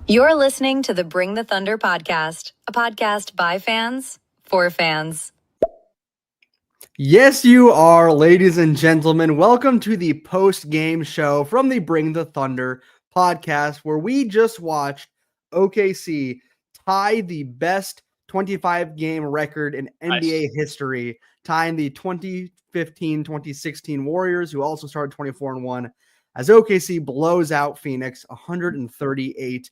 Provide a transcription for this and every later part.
You're listening to the Bring the Thunder podcast, a podcast by fans for fans. Yes, you are, ladies and gentlemen. Welcome to the post-game show from the Bring the Thunder podcast, where we just watched OKC tie the best 25-game record in NBA history, tying the 2015-2016 Warriors, who also started 24-1, as OKC blows out Phoenix 138-89.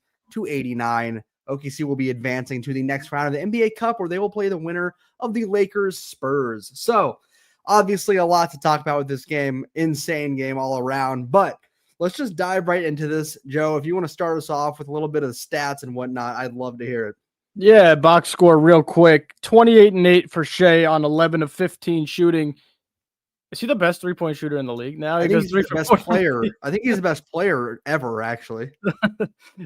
OKC will be advancing to the next round of the NBA Cup, where they will play the winner of the Lakers Spurs. So obviously a lot to talk about with this game. Insane game all around, but let's just dive right into this. Joe, if you want to start us off with a little bit of the stats and whatnot, I'd love to hear it. Yeah, box score real quick. 28-8 for Shea on 11 of 15 shooting. Is he the best three-point shooter in the league now? I think he's the best player. I think he's the best player ever, actually.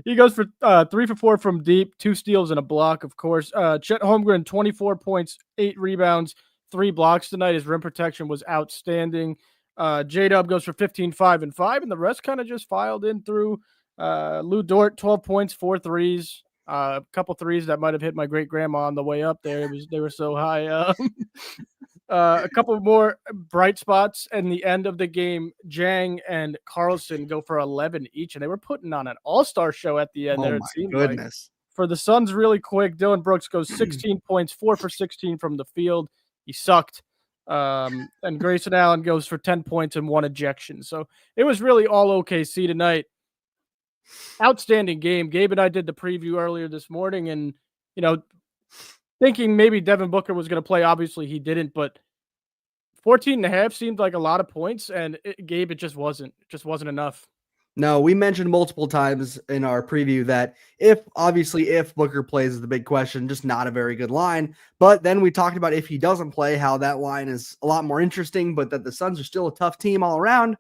He goes for 3 for 4 from deep, 2 steals and a block, of course. Chet Holmgren, 24 points, 8 rebounds, 3 blocks tonight. His rim protection was outstanding. J-Dub goes for 15, 5, and 5, and the rest kind of just filed in through. Lou Dort, 12 points, 4 threes. A couple threes that might have hit my great-grandma on the way up there. They were so high. A couple more bright spots in the end of the game. Jang and Carlson go for 11 each, and they were putting on an all-star show at the end there. It seemed goodness. Like. For the Suns, really quick, Dylan Brooks goes 16 points, 4 for 16 from the field. He sucked. And Grayson Allen goes for 10 points and 1 ejection. So it was really all OKC tonight. Outstanding game. Gabe and I did the preview earlier this morning, and, thinking maybe Devin Booker was going to play. Obviously he didn't, but 14.5 seemed like a lot of points, and Gabe, it just wasn't enough. No, we mentioned multiple times in our preview that if Booker plays is the big question, just not a very good line. But then we talked about if he doesn't play, how that line is a lot more interesting, but that the Suns are still a tough team all around.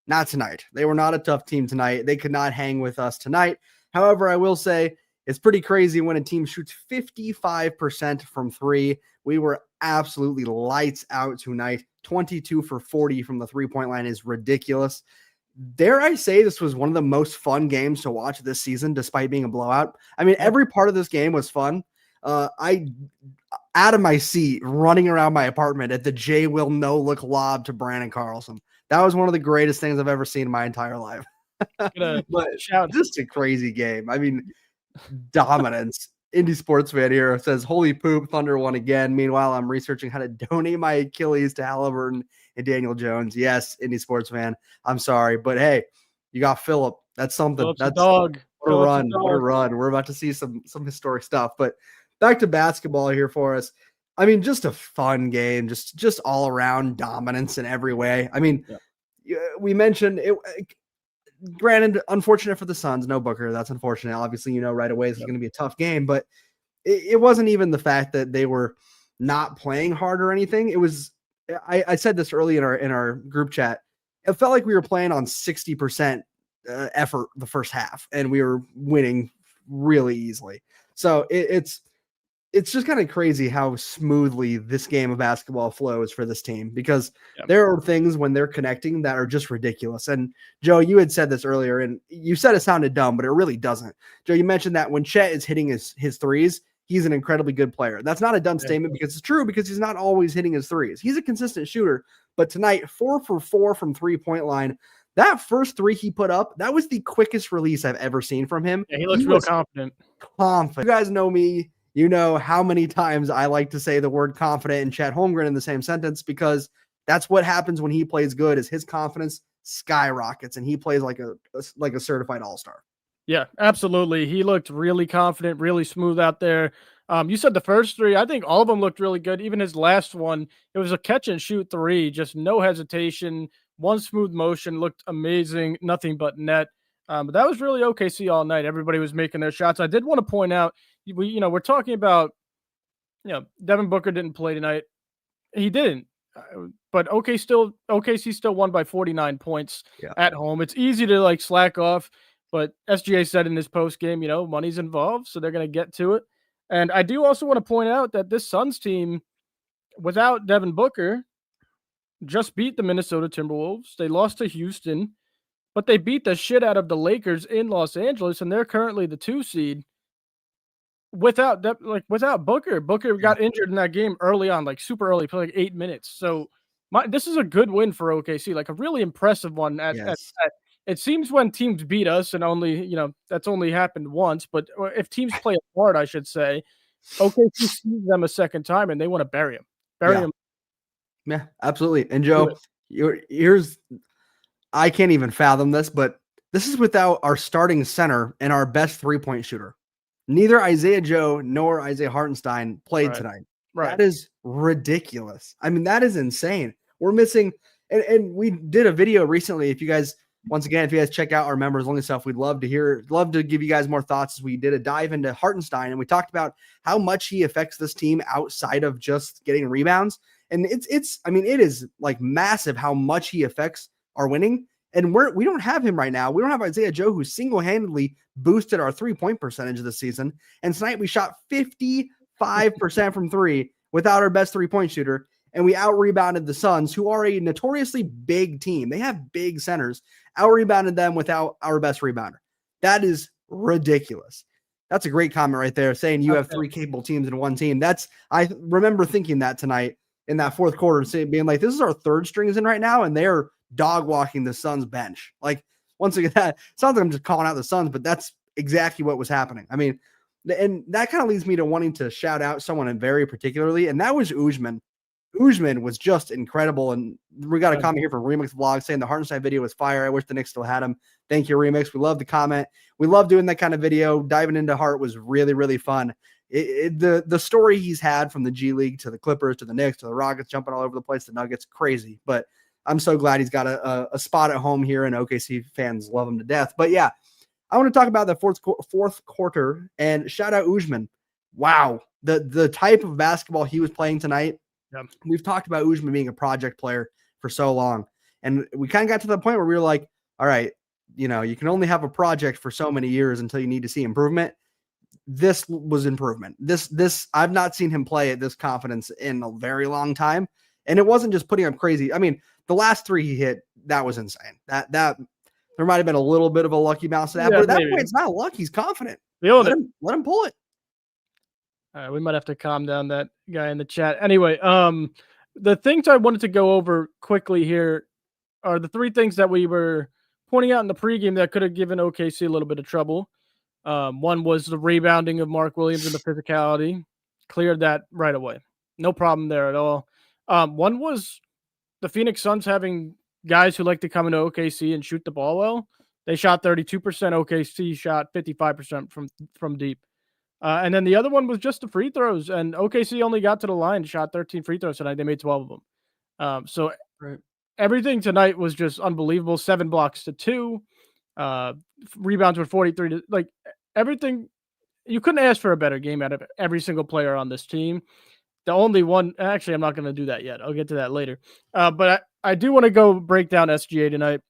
Not tonight. They were not a tough team tonight. They could not hang with us tonight. However, I will say it's pretty crazy when a team shoots 55% from three. We were absolutely lights out tonight. 22 for 40 from the three-point line is ridiculous. Dare I say this was one of the most fun games to watch this season, despite being a blowout. I mean, every part of this game was fun. I, out of my seat, running around my apartment at the J. Will no-look lob to Brandon Carlson. That was one of the greatest things I've ever seen in my entire life. But just a crazy game. I mean, dominance. Indie Sports Fan here says, holy poop, Thunder won again. Meanwhile, I'm researching how to donate my Achilles to Halliburton and Daniel Jones. Yes, Indie Sports Fan, I'm sorry. But hey, you got Philip. That's something. Philip's That's a dog. What a run. What a run. We're about to see some historic stuff. But back to basketball here for us. I mean, just a fun game, just all around dominance in every way. I mean, we mentioned it. Granted, unfortunate for the Suns, no Booker. That's unfortunate. Obviously, right away it's going to be a tough game, but it wasn't even the fact that they were not playing hard or anything. It was, I said this early in our group chat. It felt like we were playing on 60% effort the first half, and we were winning really easily. So it's just kind of crazy how smoothly this game of basketball flows for this team, because there are things when they're connecting that are just ridiculous. And Joe, you had said this earlier, and you said it sounded dumb, but it really doesn't. Joe, you mentioned that when Chet is hitting his threes, he's an incredibly good player. That's not a dumb statement, because it's true, because he's not always hitting his threes. He's a consistent shooter, but tonight, 4 for 4 from three-point line. That first three he put up, that was the quickest release I've ever seen from him. Yeah, he looks real confident. You guys know me. You know how many times I like to say the word confident and Chet Holmgren in the same sentence, because that's what happens when he plays good, is his confidence skyrockets and he plays like a certified all-star. Yeah, absolutely. He looked really confident, really smooth out there. You said the first three. I think all of them looked really good. Even his last one, it was a catch and shoot three, just no hesitation, one smooth motion, looked amazing, nothing but net. But that was really OKC all night. Everybody was making their shots. I did want to point out, we're talking about, Devin Booker didn't play tonight. He didn't, but OKC still won by 49 points at home. It's easy to slack off, but SGA said in his post game, money's involved, so they're going to get to it. And I do also want to point out that this Suns team, without Devin Booker, just beat the Minnesota Timberwolves. They lost to Houston, but they beat the shit out of the Lakers in Los Angeles, and they're currently the 2 seed without without Booker. Booker Yeah. got injured in that game early on, like super early, played like 8 minutes. So this is a good win for OKC, like a really impressive one at Yes. that. It seems when teams beat us, and only, that's only happened once, but if teams play it hard, I should say, OKC sees them a second time and they want to bury them. Bury Yeah. them. Yeah, absolutely. And Joe, here's I can't even fathom this, but this is without our starting center and our best 3-point shooter. Neither Isaiah Joe nor Isaiah Hartenstein played tonight. Right. That is ridiculous. I mean, that is insane. We're missing, and we did a video recently. If you guys, once again, if you guys check out our members only stuff, we'd love to give you guys more thoughts. As we did a dive into Hartenstein, and we talked about how much he affects this team outside of just getting rebounds. And I mean, it is like massive how much he affects our winning. And we don't have him right now. We don't have Isaiah Joe, who single-handedly boosted our 3-point percentage this season. And tonight we shot 55% from three without our best 3-point shooter. And we out-rebounded the Suns, who are a notoriously big team. They have big centers. Out-rebounded them without our best rebounder. That is ridiculous. That's a great comment right there, saying you have 3 capable teams in one team. I remember thinking that tonight in that fourth quarter, being like, this is our third strings in right now, and they're dog walking the Suns bench. Like, once again, that sounds like I'm just calling out the Suns, but that's exactly what was happening. I mean, and that kind of leads me to wanting to shout out someone very particularly, and that was Usman. Usman was just incredible. And we got a comment here from Remix Vlog saying the Hartenstein video was fire. I wish the Knicks still had him. Thank you, Remix. We love the comment. We love doing that kind of video. Diving into Hart was really, really fun. The story he's had from the G League to the Clippers to the Knicks to the Rockets, jumping all over the place, the Nuggets, crazy. But I'm so glad he's got a spot at home here, and OKC fans love him to death. But yeah, I want to talk about the fourth quarter and shout out Usman. Wow, the type of basketball he was playing tonight. Yeah. We've talked about Usman being a project player for so long, and we kind of got to the point where we were like, all right, you can only have a project for so many years until you need to see improvement. This was improvement. This I've not seen him play at this confidence in a very long time. And it wasn't just putting up crazy. I mean, the last 3 he hit, that was insane. That there might have been a little bit of a lucky bounce to that, but at that point, it's not luck. He's confident. Let him pull it. All right, we might have to calm down that guy in the chat. Anyway, the things I wanted to go over quickly here are the 3 things that we were pointing out in the pregame that could have given OKC a little bit of trouble. One was the rebounding of Mark Williams and the physicality. Cleared that right away. No problem there at all. One was the Phoenix Suns having guys who like to come into OKC and shoot the ball well. They shot 32%. OKC shot 55% from deep. And then the other one was just the free throws. And OKC only got to the line, shot 13 free throws tonight. They made 12 of them. So everything tonight was just unbelievable. 7 blocks to 2. Rebounds were 43 to everything. You couldn't ask for a better game out of every single player on this team. The only one, actually, I'm not going to do that yet. I'll get to that later. But I do want to go break down SGA tonight.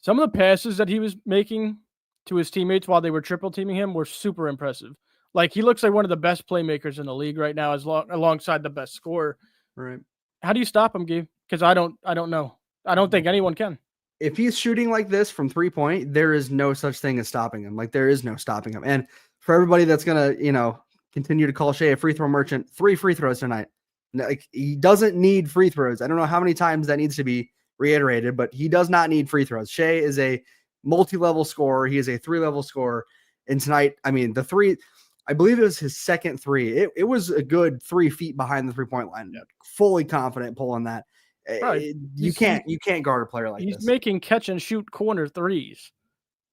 Some of the passes that he was making to his teammates while they were triple teaming him were super impressive. Like, he looks like one of the best playmakers in the league right now, alongside the best scorer. Right. How do you stop him, Gabe? Because I don't know. I don't think anyone can. If he's shooting like this from 3-point, there is no such thing as stopping him. Like, there is no stopping him. And for everybody that's going to, continue to call Shea a free throw merchant, 3 free throws tonight. Like, he doesn't need free throws. I don't know how many times that needs to be reiterated, but he does not need free throws. Shea is a multi-level scorer. He is a 3-level scorer. And tonight, I mean, the 3, I believe it was his second 3. It was a good 3 feet behind the 3-point line. Yep. Fully confident pulling that. Right. You can't guard a player like this. He's making catch and shoot corner threes.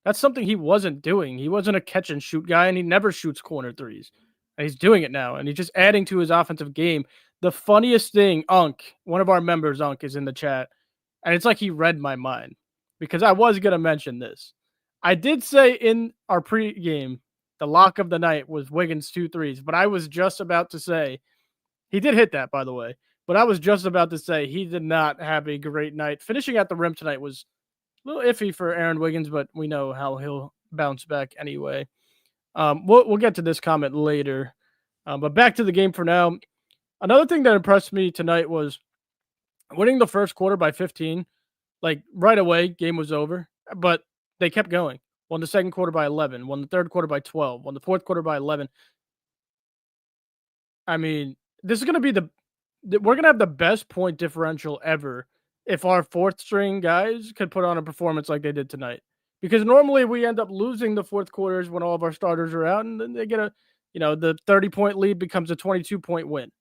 That's something he wasn't doing. He wasn't a catch and shoot guy, and he never shoots corner threes. And he's doing it now, and he's just adding to his offensive game. The funniest thing, one of our members, is in the chat, and it's like he read my mind, because I was going to mention this. I did say in our pregame, the lock of the night was Wiggins 2 threes, but I was just about to say, he did hit that, by the way, but I was just about to say he did not have a great night. Finishing at the rim tonight was a little iffy for Aaron Wiggins, but we know how he'll bounce back anyway. We'll get to this comment later, but back to the game for now. Another thing that impressed me tonight was winning the first quarter by 15. Like right away, game was over, but they kept going. Won the second quarter by 11, won the third quarter by 12, won the fourth quarter by 11. I mean, this is gonna be we're gonna have the best point differential ever if our fourth string guys could put on a performance like they did tonight. Because normally we end up losing the fourth quarters when all of our starters are out, and then they get the 30-point lead becomes a 22-point win.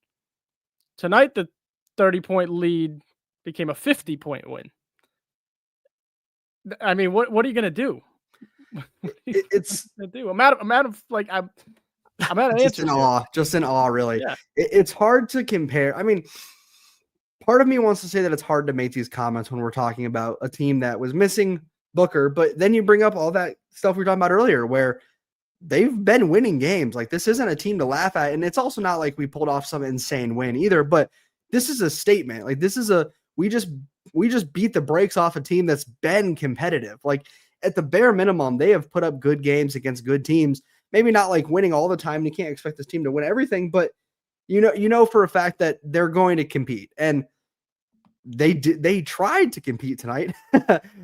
Tonight, the 30-point lead became a 50-point win. I mean, what are you gonna do? It's Gonna do? I'm out of like I'm out of just answers in here. awe, just in awe, really. Yeah. It's hard to compare. I mean, part of me wants to say that it's hard to make these comments when we're talking about a team that was missing Booker, but then you bring up all that stuff we were talking about earlier where they've been winning games. Like, this isn't a team to laugh at, and it's also not like we pulled off some insane win either, but this is a statement. Like, this is we just beat the brakes off a team that's been competitive. Like, at the bare minimum, they have put up good games against good teams. Maybe not like winning all the time. You can't expect this team to win everything, but you know for a fact that they're going to compete, and they tried to compete tonight.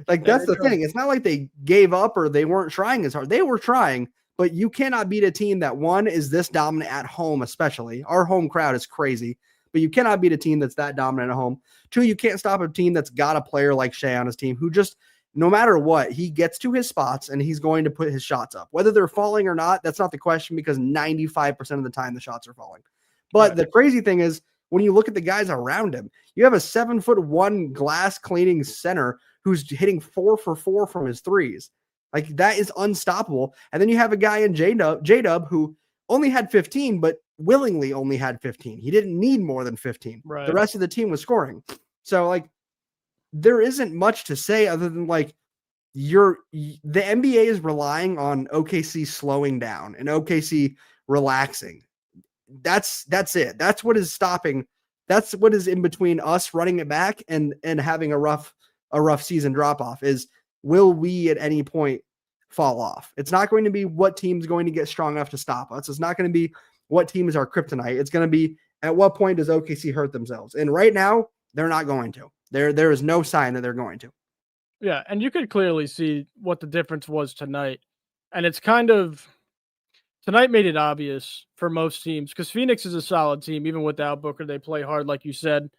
Like, that's the thing. It's not like they gave up or they weren't trying as hard. They were trying, but you cannot beat a team that, one, is this dominant at home, especially. Our home crowd is crazy, but you cannot beat a team that's that dominant at home. Two, you can't stop a team that's got a player like Shea on his team who just, no matter what, he gets to his spots and he's going to put his shots up. Whether they're falling or not, that's not the question, because 95% of the time the shots are falling. But Right. The crazy thing is, when you look at the guys around him, you have a 7'1" glass cleaning center who's hitting 4 for 4 from his threes. Like, that is unstoppable. And then you have a guy in J-Dub who only had 15, but willingly only had 15. He didn't need more than 15. Right. The rest of the team was scoring. So, like, there isn't much to say other than, like, the NBA is relying on OKC slowing down and OKC relaxing. That's it. That's what is stopping. That's what is in between us running it back and having a rough season drop off. Is, will we at any point fall off? It's not going to be what team's going to get strong enough to stop us. It's not going to be what team is our kryptonite. It's going to be, at what point does OKC hurt themselves? And right now, they're not going to. There is no sign that they're going to. Yeah, and you could clearly see what the difference was tonight. And it's kind of tonight made it obvious for most teams because Phoenix is a solid team. Even without Booker, they play hard, like you said.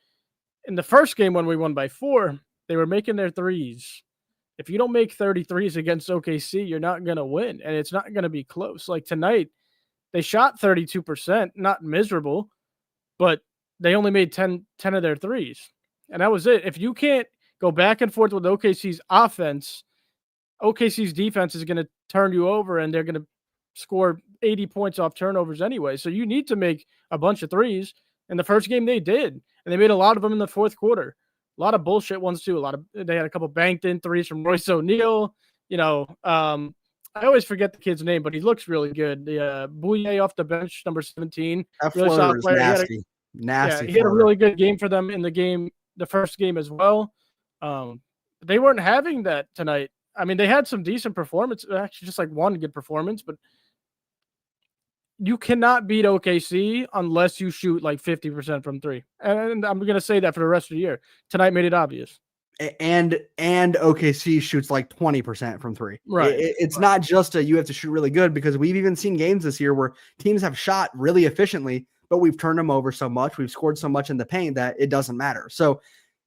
In the first game when we won by 4, they were making their threes. If you don't make 33s against OKC, you're not going to win, and it's not going to be close. Like tonight, they shot 32%, not miserable, but they only made 10 of their threes. And that was it. If you can't go back and forth with OKC's offense, OKC's defense is going to turn you over, and they're going to score 80 points off turnovers anyway. So you need to make a bunch of threes. In the first game, they did, and they made a lot of them in the fourth quarter. A lot of bullshit ones too. They had a couple banked in threes from Royce O'Neal. I always forget the kid's name, but he looks really good. The Bouye off the bench, number 17. That really floater is player. nasty. He had a really good game for them in the first game as well. They weren't having that tonight. I mean, they had some decent performance, actually just like one good performance, but you cannot beat OKC unless you shoot like 50% from 3. And I'm going to say that for the rest of the year. Tonight made it obvious. And OKC shoots like 20% from 3. Right. It's not just you have to shoot really good, because we've even seen games this year where teams have shot really efficiently, but we've turned them over so much, we've scored so much in the paint that it doesn't matter. So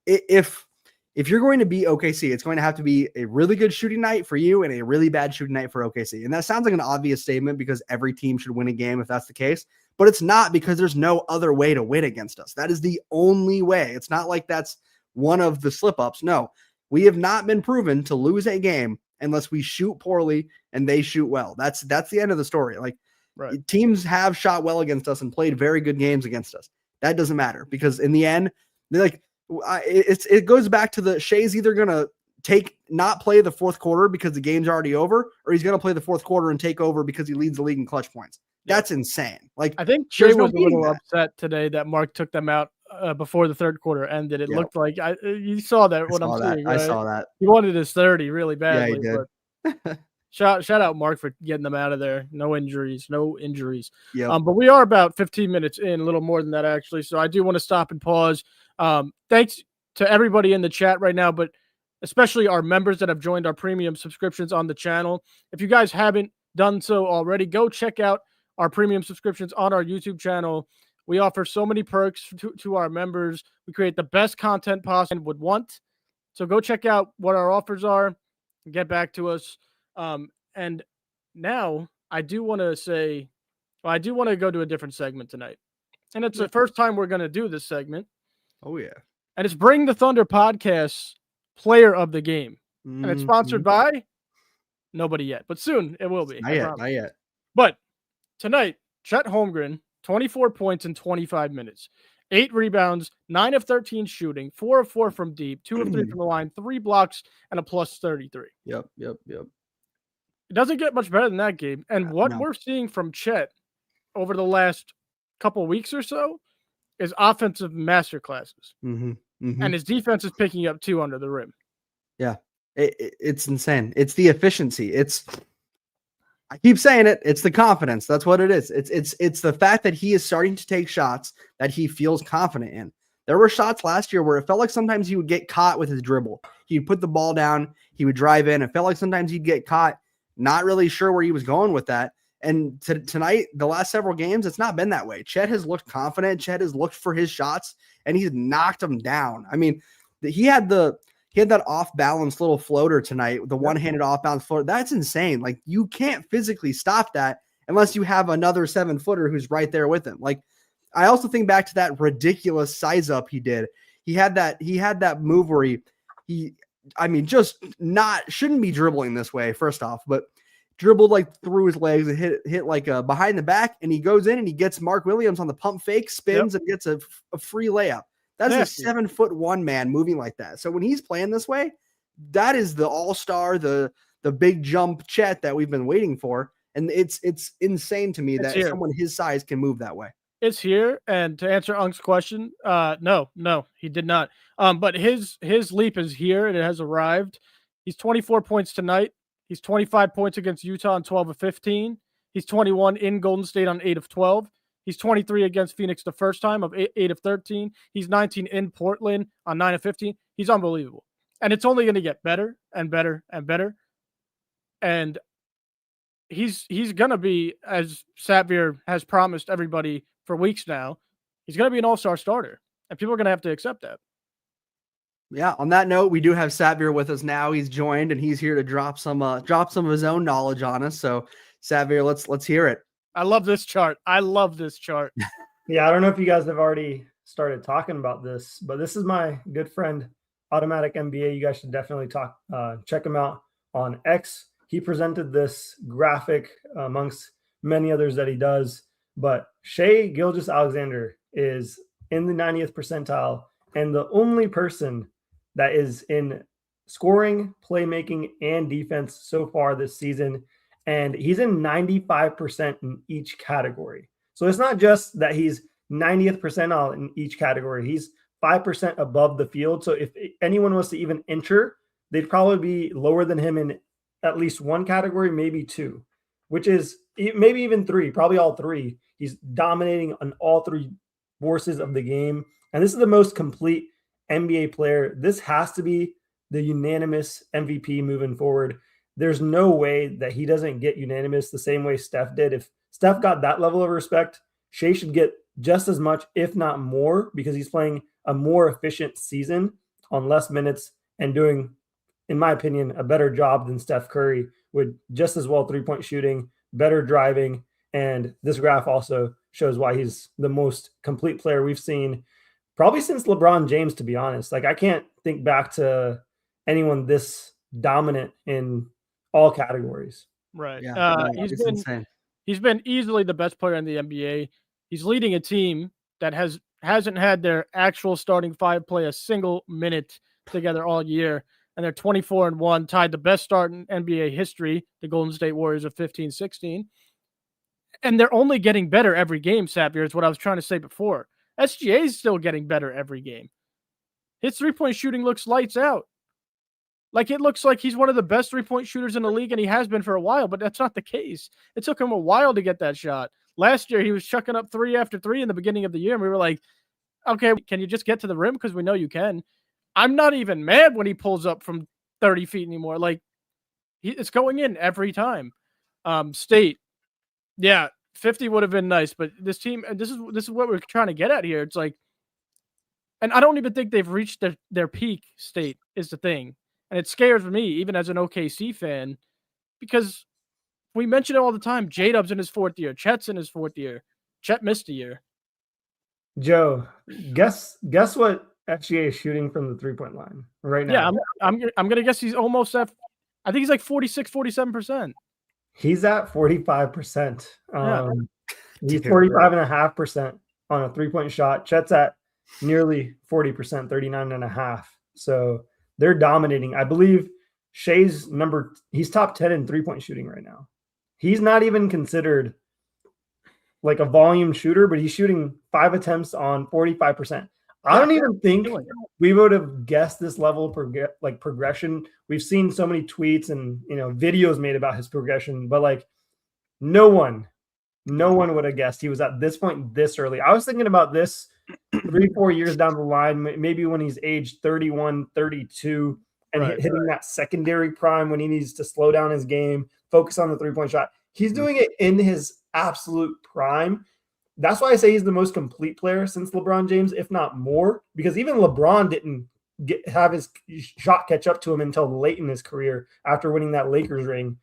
if you're going to beat OKC, it's going to have to be a really good shooting night for you and a really bad shooting night for OKC. And that sounds like an obvious statement because every team should win a game if that's the case, but it's not, because there's no other way to win against us. That is the only way. It's not like that's one of the slip-ups. No, we have not been proven to lose a game unless we shoot poorly and they shoot well. That's the end of the story. Like, right. Teams have shot well against us and played very good games against us. That doesn't matter, because in the end, they're like, it goes back to Shea's either going to not play the fourth quarter because the game's already over, or he's going to play the fourth quarter and take over because he leads the league in clutch points. That's insane. Like, I think Shea was a little upset today that Mark took them out before the third quarter ended. It looked like you saw that. Seeing, right? I saw that. He wanted his 30 really badly. Yeah, he did. Shout out Mark for getting them out of there. No injuries. Yep. But we are about 15 minutes in, a little more than that actually. So I do want to stop and pause. Thanks to everybody in the chat right now, but especially our members that have joined our premium subscriptions on the channel. If you guys haven't done so already, go check out our premium subscriptions on our YouTube channel. We offer so many perks to our members. We create the best content possible and would want. So go check out what our offers are. Get back to us. And now I do want to say, well, I do want to go to a different segment tonight. And it's the first time we're going to do this segment. Oh, yeah. And it's Bring the Thunder Podcast's Player of the Game. And it's sponsored by nobody yet, but soon it will be. Not yet. But tonight, Chet Holmgren, 24 points in 25 minutes, 8 rebounds, 9 of 13 shooting, 4 of 4 from deep, 2 of 3 from the line, 3 blocks, and a plus 33. Yep. It doesn't get much better than that, Gabe. And what we're seeing from Chet over the last couple weeks or so is offensive masterclasses. And his defense is picking up 2 under the rim. Yeah. It's insane. It's the efficiency. I keep saying it. It's the confidence. That's what it is. It's the fact that he is starting to take shots that he feels confident in. There were shots last year where it felt like sometimes he would get caught with his dribble. He'd put the ball down. He would drive in. It felt like sometimes he'd get caught, not really sure where he was going with that. And tonight, the last several games, it's not been that way. Chet has looked confident. Chet has looked for his shots, and he's knocked them down. I mean, he had that off-balance little floater tonight, the one-handed off-balance floater. That's insane. Like, you can't physically stop that unless you have another 7-footer who's right there with him. Like, I also think back to that ridiculous size up he did. He had that move where just shouldn't be dribbling this way, first off, but dribbled like through his legs and hit like a behind the back, and he goes in and he gets Mark Williams on the pump fake, spins and gets a free layup. That's a 7'1" man moving like that. So when he's playing this way, that is the all-star, the big jump Chet that we've been waiting for. And it's insane to me that someone his size can move that way. It's here. And to answer Unk's question, no, he did not. But his leap is here and it has arrived. He's 24 points tonight. He's 25 points against Utah on 12 of 15. He's 21 in Golden State on 8 of 12. He's 23 against Phoenix the first time of 8 of 13. He's 19 in Portland on 9 of 15. He's unbelievable. And it's only going to get better and better and better. And he's going to be, as Satvir has promised everybody for weeks now, he's going to be an all-star starter. And people are going to have to accept that. Yeah, on that note, we do have Satvir with us now. He's joined, and he's here to drop some of his own knowledge on us. So, Satvir, let's hear it. I love this chart. Yeah, I don't know if you guys have already started talking about this, but this is my good friend, Automatic NBA. You guys should definitely check him out on X. He presented this graphic amongst many others that he does, but Shai Gilgeous-Alexander is in the 90th percentile and the only person that is in scoring, playmaking, and defense so far this season. And he's in 95% in each category. So it's not just that he's 90th percentile in each category. He's 5% above the field. So if anyone was to even enter, they'd probably be lower than him in at least one category, maybe 2, which is maybe even 3, probably all 3. He's dominating on all 3 forces of the game. And this is the most complete NBA player. This has to be the unanimous MVP moving forward. There's no way that he doesn't get unanimous the same way Steph did. If Steph got that level of respect, Shai should get just as much, if not more, because he's playing a more efficient season on less minutes and doing, in my opinion, a better job than Steph Curry with just as well 3-point shooting, better driving. And this graph also shows why he's the most complete player we've seen probably since LeBron James, to be honest. Like, I can't think back to anyone this dominant in all categories. Right. Yeah, he's been easily the best player in the NBA. He's leading a team that hasn't had their actual starting 5 play a single minute together all year. And they're 24-1, tied the best start in NBA history, the Golden State Warriors of 15-16. And they're only getting better every game, Satvir, is what I was trying to say before. SGA is still getting better every game. His 3-point shooting looks lights out. Like, it looks like he's one of the best 3-point shooters in the league, and he has been for a while, but that's not the case. It took him a while to get that shot. Last year, he was chucking up 3 after 3 in the beginning of the year, and we were like, okay, can you just get to the rim? Because we know you can. I'm not even mad when he pulls up from 30 feet anymore. Like, it's going in every time. State, yeah, 50 would have been nice, but this team, and this is what we're trying to get at here. It's like, and I don't even think they've reached their peak. State is the thing, and it scares me even as an OKC fan, because we mention it all the time. J-Dub's in his 4th year. Chet's in his 4th year. Chet missed a year. Joe, guess what FGA is shooting from the 3-point line right now? Yeah, I'm gonna guess he's almost at. I think he's like 46, 47%. He's at 45%. Yeah. He's 45.5% on a 3-point shot. Chet's at nearly 40%, 39.5%. So they're dominating. I believe Shea's he's top 10 in 3-point shooting right now. He's not even considered like a volume shooter, but he's shooting 5 attempts on 45%. I don't even think we would have guessed this level of progression. We've seen so many tweets and videos made about his progression, but like no one would have guessed he was at this point this early. I was thinking about this 3-4 years down the line, maybe when he's age 31, 32, and hitting that secondary prime when he needs to slow down his game, focus on the 3-point shot. He's doing it in his absolute prime. That's why I say he's the most complete player since LeBron James, if not more, because even LeBron didn't have his shot catch up to him until late in his career after winning that Lakers ring.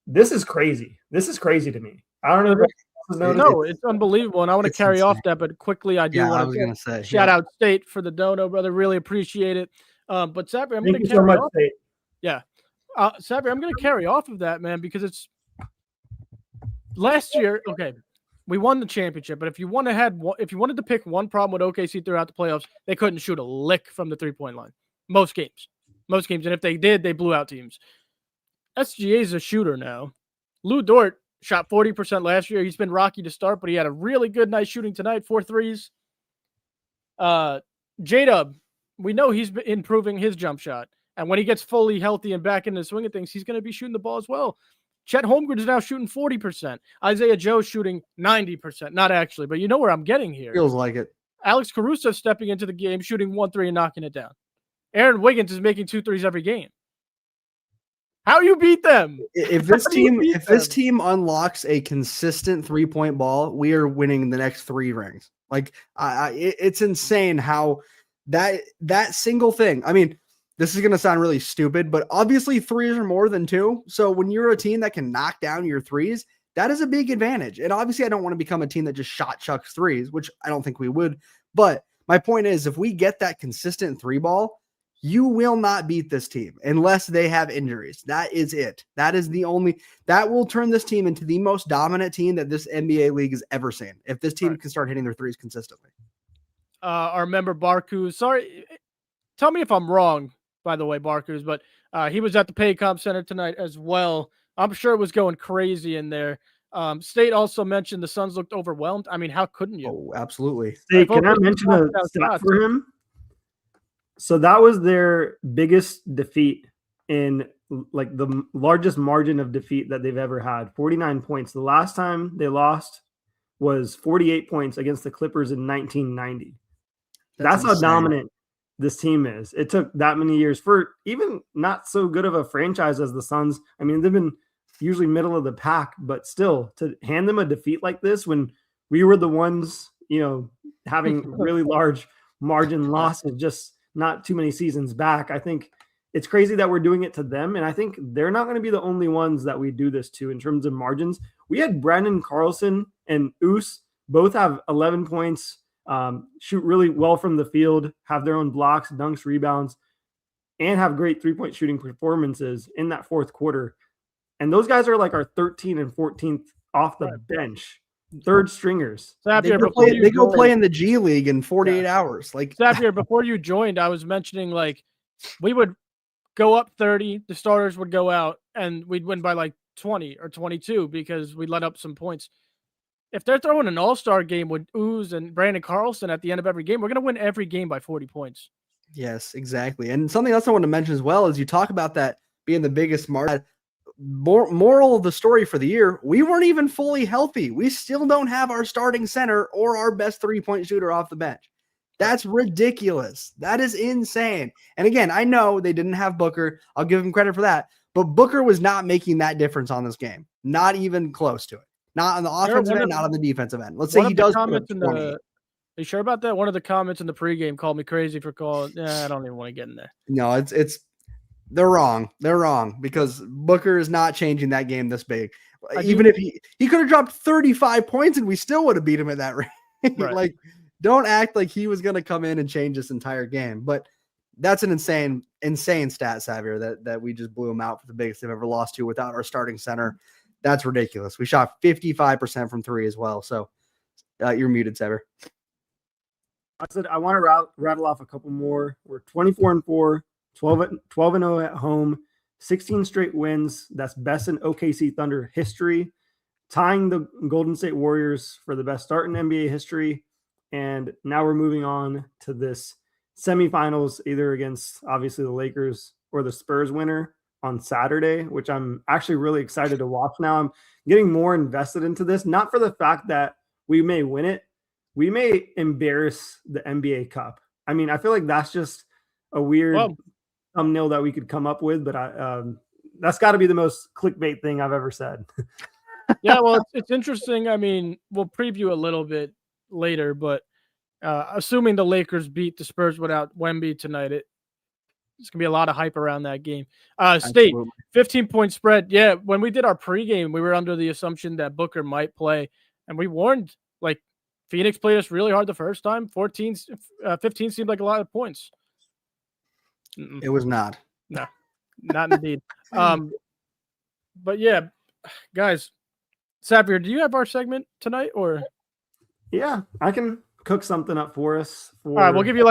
This is crazy. This is crazy to me. I don't know. No, it's unbelievable, and I want to carry off that, but quickly I do want to say shout out State for the dono, brother. Really appreciate it. But Sappi, I'm going to carry off. Yeah, Sappi, I'm going to carry off of that, man, because it's last year. Okay, we won the championship, but if you wanted to pick one problem with OKC throughout the playoffs, they couldn't shoot a lick from the 3-point line. Most games, and if they did, they blew out teams. SGA is a shooter now. Lou Dort shot 40% last year. He's been rocky to start, but he had a really good night shooting tonight, 4 threes. J-Dub, we know he's been improving his jump shot. And when he gets fully healthy and back into the swing of things, he's going to be shooting the ball as well. Chet Holmgren is now shooting 40%. Isaiah Joe's shooting 90%. Not actually, but you know where I'm getting here. Feels like it. Alex Caruso stepping into the game, shooting 1 3 and knocking it down. Aaron Wiggins is making 2 threes every game. How you beat them? If this team unlocks a consistent 3-point ball, we are winning the next 3 rings. Like it's insane how that single thing. I mean, this is going to sound really stupid, but obviously 3s are more than 2. So when you're a team that can knock down your 3s, that is a big advantage. And obviously I don't want to become a team that just shot chucks 3s, which I don't think we would. But my point is, if we get that consistent 3 ball, you will not beat this team unless they have injuries. That is it. That will turn this team into the most dominant team that this NBA league has ever seen. If this team can start hitting their 3s consistently. Our member Barku, sorry, tell me if I'm wrong, by the way, Barkus, but he was at the Paycom Center tonight as well. I'm sure it was going crazy in there. State also mentioned the Suns looked overwhelmed. I mean, how couldn't you? Oh, absolutely. State, can I mention a stat for him? So that was their biggest defeat in like the largest margin of defeat that they've ever had, 49 points. The last time they lost was 48 points against the Clippers in 1990. That's how dominant this team is. It took that many years for even not so good of a franchise as the Suns. I mean, they've been usually middle of the pack, but still to hand them a defeat like this when we were the ones, having really large margin losses just not too many seasons back. I think it's crazy that we're doing it to them. And I think they're not going to be the only ones that we do this to in terms of margins. We had Brandon Carlson and Oos both have 11 points, shoot really well from the field, have their own blocks, dunks, rebounds, and have great 3-point shooting performances in that fourth quarter. And those guys are like our 13th and 14th off the bench. Third stringers. Sapphire, they go play in the G League in 48 hours. Like Sapphire, before you joined, I was mentioning like we would go up 30, the starters would go out, and we'd win by like 20 or 22 because we let up some points. If they're throwing an all-star game with Ooze and Brandon Carlson at the end of every game, we're going to win every game by 40 points. Yes, exactly. And something else I want to mention as well is you talk about that being the biggest margin. Moral of the story for the year, we weren't even fully healthy. We still don't have our starting center or our best 3-point shooter off the bench. That's ridiculous. That is insane. And again, I know they didn't have Booker. I'll give him credit for that. But Booker was not making that difference on this game. Not even close to it. Not on the offensive end, not on the defensive end. Let's say he does put up 20. Are you sure about that? One of the comments in the pregame called me crazy for calling. I don't even want to get in there. No, they're wrong. They're wrong because Booker is not changing that game this big. Even if he could have dropped 35 points and we still would have beat him at that rate. Right. Like, don't act like he was going to come in and change this entire game. But that's an insane stat, Xavier, that we just blew him out for the biggest they've ever lost to without our starting center. That's ridiculous. We shot 55% from three as well. So you're muted, Xavier. I said I want to rattle off a couple more. We're 24-4, 12-0 at home, 16 straight wins. That's best in OKC Thunder history, tying the Golden State Warriors for the best start in NBA history. And now we're moving on to this semifinals, either against obviously the Lakers or the Spurs winner on Saturday, which I'm actually really excited to watch now. I'm getting more invested into this, not for the fact that we may win it. We may embarrass the NBA Cup. I mean, I feel like that's just a weird thumbnail that we could come up with, but that's got to be the most clickbait thing I've ever said. Yeah, well, it's interesting. I mean, we'll preview a little bit later, but assuming the Lakers beat the Spurs without Wemby tonight, it's going to be a lot of hype around that game. State, 15-point spread. Yeah, when we did our pregame, we were under the assumption that Booker might play, and we warned, like, Phoenix played us really hard the first time. 15 seemed like a lot of points. It was not. No, not indeed. But yeah, guys, Xavier, do you have our segment tonight or? Yeah, I can cook something up for us. All right, we'll give you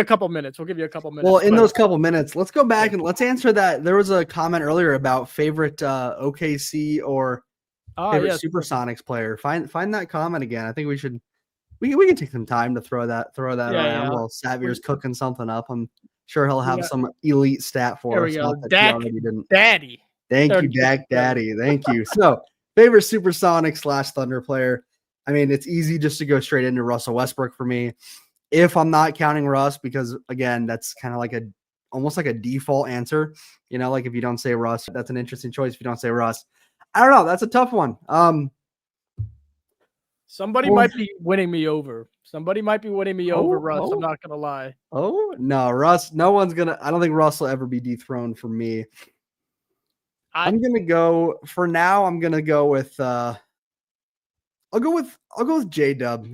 a couple minutes. Well, in those couple minutes, let's go back and let's answer that. There was a comment earlier about favorite OKC or favorite Supersonics player. Find that comment again. I think we should. We can take some time to throw that around while Xavier's cooking something up. I'm sure he'll have some elite stat for us. There we go. Dak Daddy. Thank you, Dak Daddy. Thank you. So, favorite Supersonic / Thunder player. I mean, it's easy just to go straight into Russell Westbrook for me. If I'm not counting Russ, because again, that's kind of like almost like a default answer. You know, like if you don't say Russ, that's an interesting choice. If you don't say Russ, I don't know. That's a tough one. Somebody might be winning me over. Russ. I'm not gonna lie. Oh no, Russ. No one's gonna. I don't think Russ will ever be dethroned for me. I'm gonna go for now. I'm gonna go with. I'll go with J-Dub.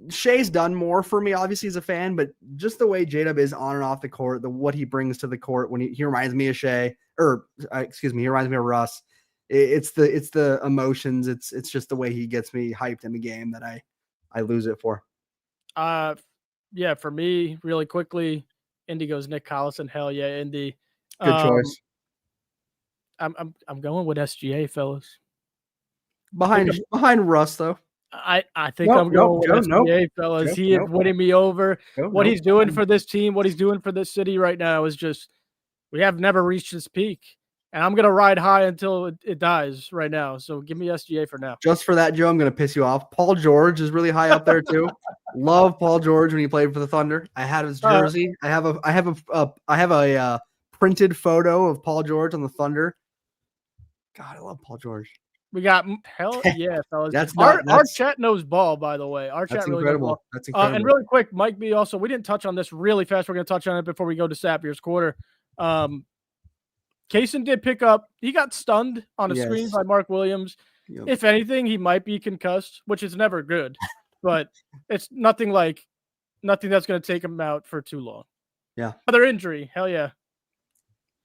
Shea's done more for me, obviously, as a fan, but just the way J-Dub is on and off the court, what he brings to the court when he reminds me of Shea, he reminds me of Russ. It's the emotions. It's just the way he gets me hyped in the game that I lose it for. Yeah, for me, really quickly, Indy goes Nick Collison. Hell yeah, Indy. Good choice. I'm going with SGA, fellas. Behind Russ, though. I think I'm going with SGA, fellas. He is winning me over. What he's doing for this team, what he's doing for this city right now is just we have never reached this peak. And I'm going to ride high until it dies right now. So give me SGA for now. Just for that, Joe, I'm going to piss you off. Paul George is really high up there too. Love Paul George when he played for the Thunder. I had his jersey. I have a printed photo of Paul George on the Thunder. God, I love Paul George. We got hell yeah, fellas. Our chat knows ball, by the way. Our chat really knows ball. That's incredible. And really quick, Mike B. Also, we didn't touch on this really fast. We're going to touch on it before we go to Sapier's quarter. Kaysen did pick up. He got stunned on a screen by Mark Williams. Yep. If anything, he might be concussed, which is never good. But it's nothing that's going to take him out for too long. Yeah. Other injury. Hell yeah.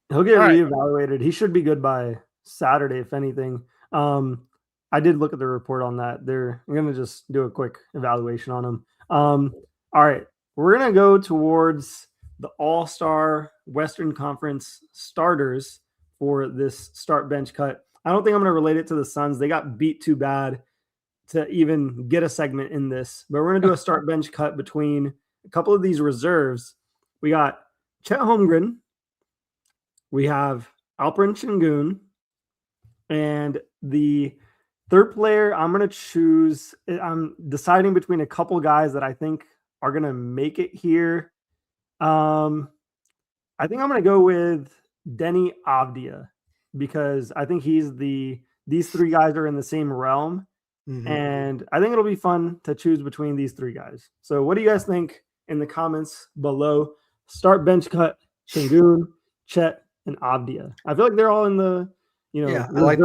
He'll get reevaluated. Right. He should be good by Saturday, if anything. I did look at the report on that. I'm going to just do a quick evaluation on him. All right. We're going to go towards the All-Star Western Conference starters for this start bench cut. I don't think I'm going to relate it to the Suns. They got beat too bad to even get a segment in this. But we're going to do a start bench cut between a couple of these reserves. We got Chet Holmgren. We have Alperen Sengun. And the third player I'm going to choose, I'm deciding between a couple guys that I think are going to make it here. I think I'm going to go with Denny Avdia because I think these three guys are in the same realm. And I think it'll be fun to choose between these three guys. So what do you guys think in the comments below? Start, bench, cut, Şengün, Chet, and Avdia. I feel like they're all in the, I like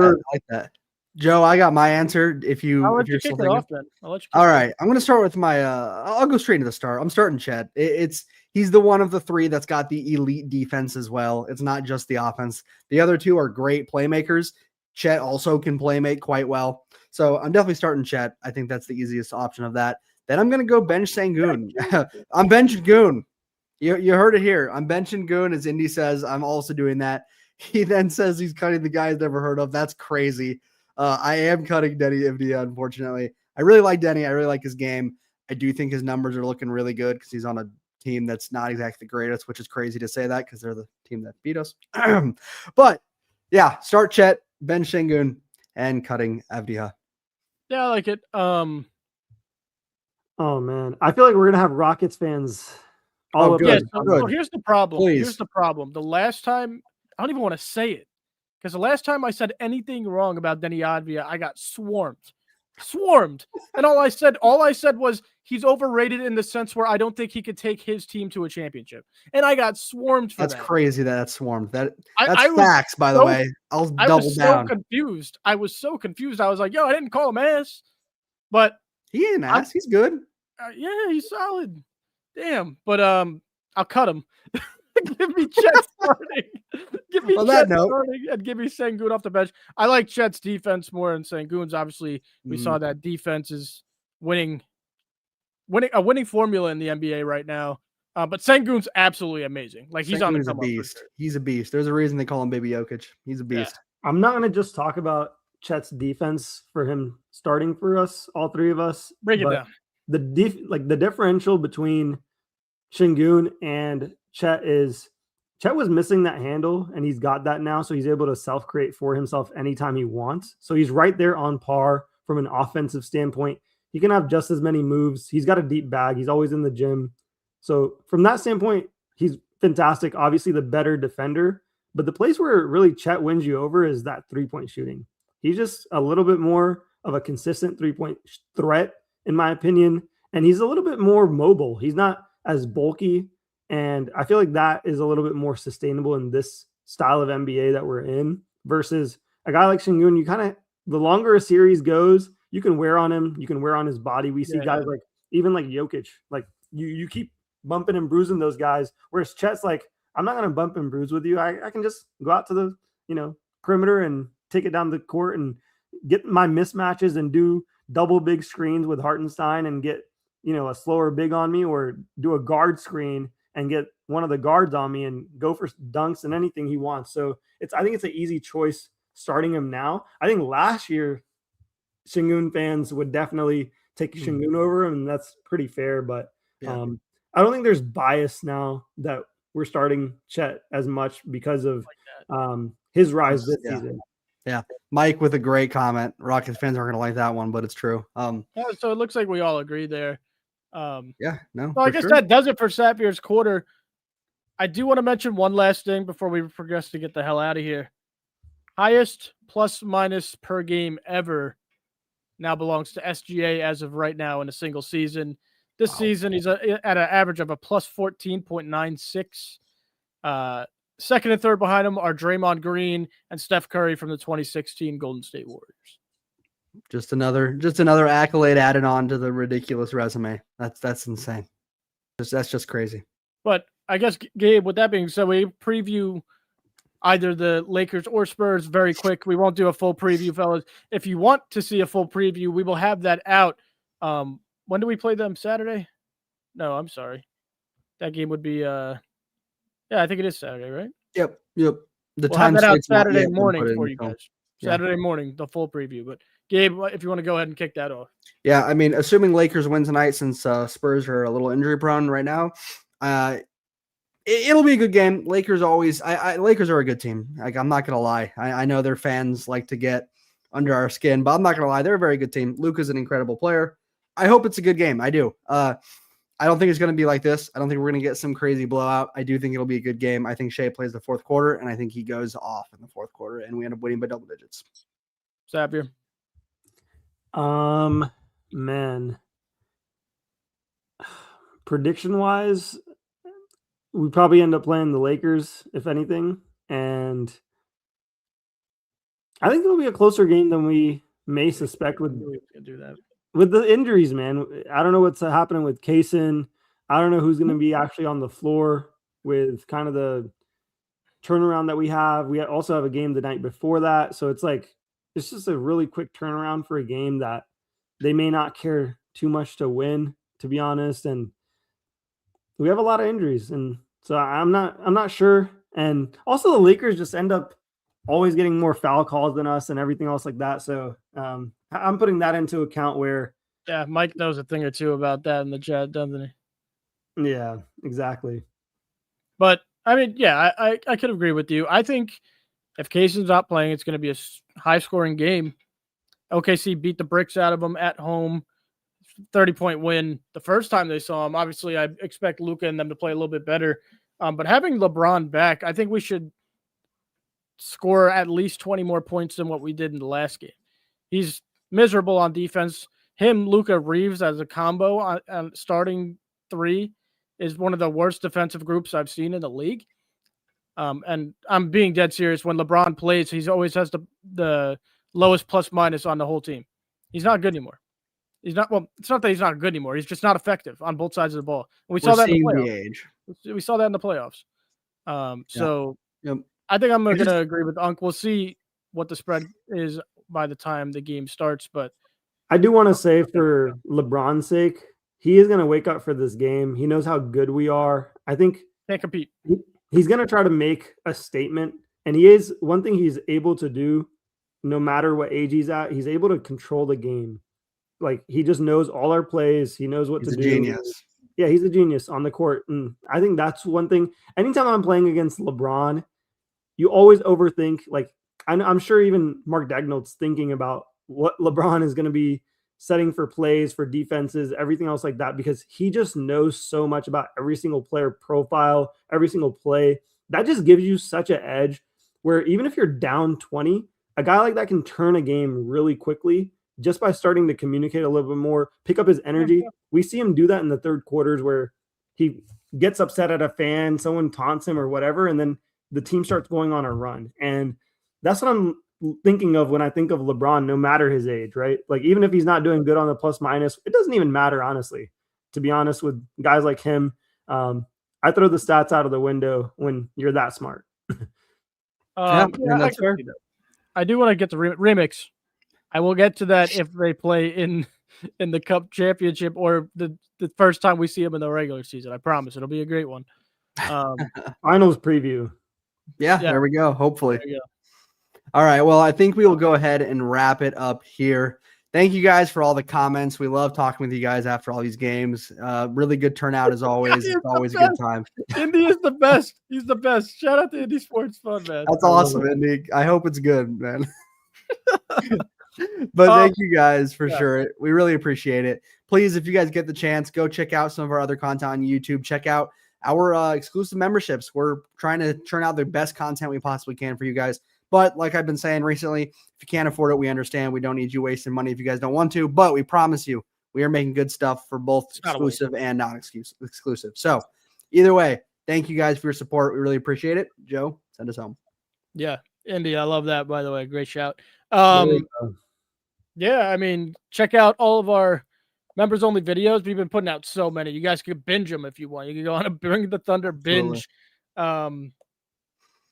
that. Joe, I got my answer. If you're still thinking. off, then. All right, I'm going to start with my. I'll go straight to the start. I'm starting Chet. He's the one of the three that's got the elite defense as well. It's not just the offense. The other two are great playmakers. Chet also can playmate quite well. So I'm definitely starting Chet. I think that's the easiest option of that. Then I'm going to go bench Şengün. I'm benching Goon. You heard it here. I'm benching Goon, as Indy says. I'm also doing that. He then says he's cutting the guy he's never heard of. That's crazy. I am cutting Denny Avdia, unfortunately. I really like Denny. I really like his game. I do think his numbers are looking really good because he's on a team that's not exactly the greatest, which is crazy to say that because they're the team that beat us. But yeah, start Chet, bench Şengün, and cutting Avdia. Yeah, I like it. Oh man, I feel like we're gonna have Rockets fans all up. Yeah, so here's the problem. Please. Here's the problem. The last time, I don't even want to say it, because the last time I said anything wrong about Denny Avdia, I got swarmed, and all I said was he's overrated in the sense where I don't think he could take his team to a championship, and I got swarmed for that. That's crazy that that's swarmed. That's I facts, by the way. I was so confused. I was so confused. I was like, yo, I didn't call him ass, but he ain't ass. He's good. Yeah, he's solid. Damn, but I'll cut him. Give me Chet starting. Give me Chet starting and give me Şengün off the bench. I like Chet's defense more than Şengün's. Obviously, we saw that defense is winning a winning formula in the NBA right now. But Şengün's absolutely amazing. Like he's on the come up. He's a beast. There's a reason they call him Baby Jokic. He's a beast. Yeah. I'm not going to just talk about Chet's defense for him starting for us, all three of us. Break it down. The differential between Şengün and Chet was missing that handle, and he's got that now, so he's able to self-create for himself anytime he wants. So he's right there on par from an offensive standpoint. He can have just as many moves. He's got a deep bag. He's always in the gym. So from that standpoint, he's fantastic. Obviously, the better defender. But the place where really Chet wins you over is that three-point shooting. He's just a little bit more of a consistent three-point threat, in my opinion. And he's a little bit more mobile. He's not as bulky. And I feel like that is a little bit more sustainable in this style of NBA that we're in versus a guy like Şengün. You kind of, the longer a series goes, you can wear on him. You can wear on his body. We see guys like, even like Jokic, like you keep bumping and bruising those guys. Whereas Chet's like, I'm not going to bump and bruise with you. I can just go out to the, perimeter and take it down the court and get my mismatches and do double big screens with Hartenstein and get, a slower big on me, or do a guard screen and get one of the guards on me and go for dunks and anything he wants. So I think it's an easy choice starting him now. I think last year Şengün fans would definitely take Şengün over him, and that's pretty fair. But I don't think there's bias now that we're starting Chet as much because of his rise this season. Yeah. Mike with a great comment. Rockets fans aren't going to like that one, but it's true. So it looks like we all agree there. So I guess that does it for Sapphires quarter. I do want to mention one last thing before we progress to get the hell out of here. Highest plus minus per game ever now belongs to SGA as of right now in a single season. This season, he's at an average of a plus 14.96. Second and third behind him are Draymond Green and Steph Curry from the 2016 Golden State Warriors. Just another accolade added on to the ridiculous resume. That's insane. That's just crazy. But I guess, Gabe, with that being said, we preview either the Lakers or Spurs very quick. We won't do a full preview, fellas. If you want to see a full preview, we will have that out. When do we play them? Saturday? No, I'm sorry. That game would be I think it is Saturday, right? Yep. The we'll have that out Saturday morning for you guys. Saturday morning, the full preview. But Gabe, if you want to go ahead and kick that off. Yeah, I mean, assuming Lakers win tonight, since Spurs are a little injury prone right now, it'll be a good game. Lakers always, Lakers are a good team. Like, I'm not gonna lie. I know their fans like to get under our skin, but I'm not gonna lie. They're a very good team. Luka's an incredible player. I hope it's a good game. I do. I I don't think it's going to be like this. I don't think we're going to get some crazy blowout. I do think it'll be a good game. I think Shea plays the fourth quarter, and I think he goes off in the fourth quarter, and we end up winning by double digits. Zapier. Man. Prediction-wise, we probably end up playing the Lakers, if anything, and I think it'll be a closer game than we may suspect with the injuries, man. I don't know what's happening with Kaysen. I don't know who's going to be actually on the floor with kind of the turnaround that we have. We also have a game the night before that, so it's just a really quick turnaround for a game that they may not care too much to win, to be honest, and we have a lot of injuries, and so I'm not sure. And also the Lakers just end up always getting more foul calls than us and everything else like that. So I'm putting that into account where. Yeah, Mike knows a thing or two about that in the chat, doesn't he? Yeah, exactly. But I mean, yeah, I could agree with you. I think if Kaysen's not playing, it's going to be a high scoring game. OKC beat the bricks out of them at home. 30-point win the first time they saw him. Obviously, I expect Luka and them to play a little bit better. But having LeBron back, I think we should score at least 20 more points than what we did in the last game. He's miserable on defense. Him, Luka, Reeves as a combo on starting three is one of the worst defensive groups I've seen in the league. And I'm being dead serious. When LeBron plays, he always has the lowest plus minus on the whole team. He's not good anymore. It's not that he's not good anymore. He's just not effective on both sides of the ball. And we saw that in the playoffs. We saw that in the playoffs. So I think I'm going to agree with Unc. We'll see what the spread is by the time the game starts. But I do want to say, for LeBron's sake, he is going to wake up for this game. He knows how good we are. I think can't compete. He's going to try to make a statement. And he is one thing he's able to do, no matter what age he's at. He's able to control the game. He just knows all our plays. He knows what to do. He's a genius. Yeah, he's a genius on the court. And I think that's one thing. Anytime I'm playing against LeBron, you always overthink. I'm sure even Mark Dagnall's thinking about what LeBron is going to be setting for plays, for defenses, everything else like that, because he just knows so much about every single player profile, every single play. That just gives you such an edge where even if you're down 20, a guy like that can turn a game really quickly just by starting to communicate a little bit more, pick up his energy. We see him do that in the third quarters where he gets upset at a fan, someone taunts him or whatever, and then the team starts going on a run. And that's what I'm thinking of when I think of LeBron, no matter his age, right? Even if he's not doing good on the plus minus, it doesn't even matter, honestly. To be honest, with guys like him, I throw the stats out of the window when you're that smart. That's fair. I do want to get the remix. I will get to that if they play in the Cup Championship or the first time we see them in the regular season. I promise it'll be a great one. Finals preview. Yeah, there we go. Hopefully. All right. Well, I think we will go ahead and wrap it up here. Thank you guys for all the comments. We love talking with you guys after all these games. Really good turnout as always. It's always a good time. Indy is the best. He's the best. Shout out to Indy Sports Fun, man. That's awesome, Indy. I hope it's good, man. But thank you guys for sure. We really appreciate it. Please, if you guys get the chance, go check out some of our other content on YouTube. Check out our exclusive memberships. We're trying to turn out the best content we possibly can for you guys. But like I've been saying recently, if you can't afford it, we understand. We don't need you wasting money if you guys don't want to. But we promise you, we are making good stuff for both exclusive and non-exclusive. So either way, thank you guys for your support. We really appreciate it. Joe, send us home. Yeah, Indy, I love that, by the way. Great shout. Yeah, I mean, check out all of our members-only videos. We've been putting out so many. You guys could binge them if you want. You can go on a Bring the Thunder binge.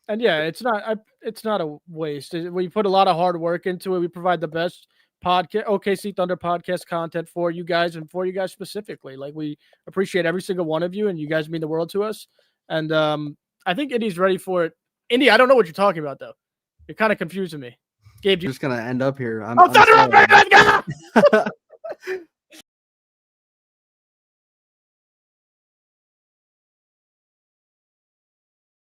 And yeah, it's not a waste. We put a lot of hard work into it. We provide the best podcast, OKC Thunder podcast content for you guys and for you guys specifically. We appreciate every single one of you, and you guys mean the world to us. And I think Indy's ready for it. Indy, I don't know what you're talking about, though. You're kind of confusing me. Gabe, just going to end up here. Thunder!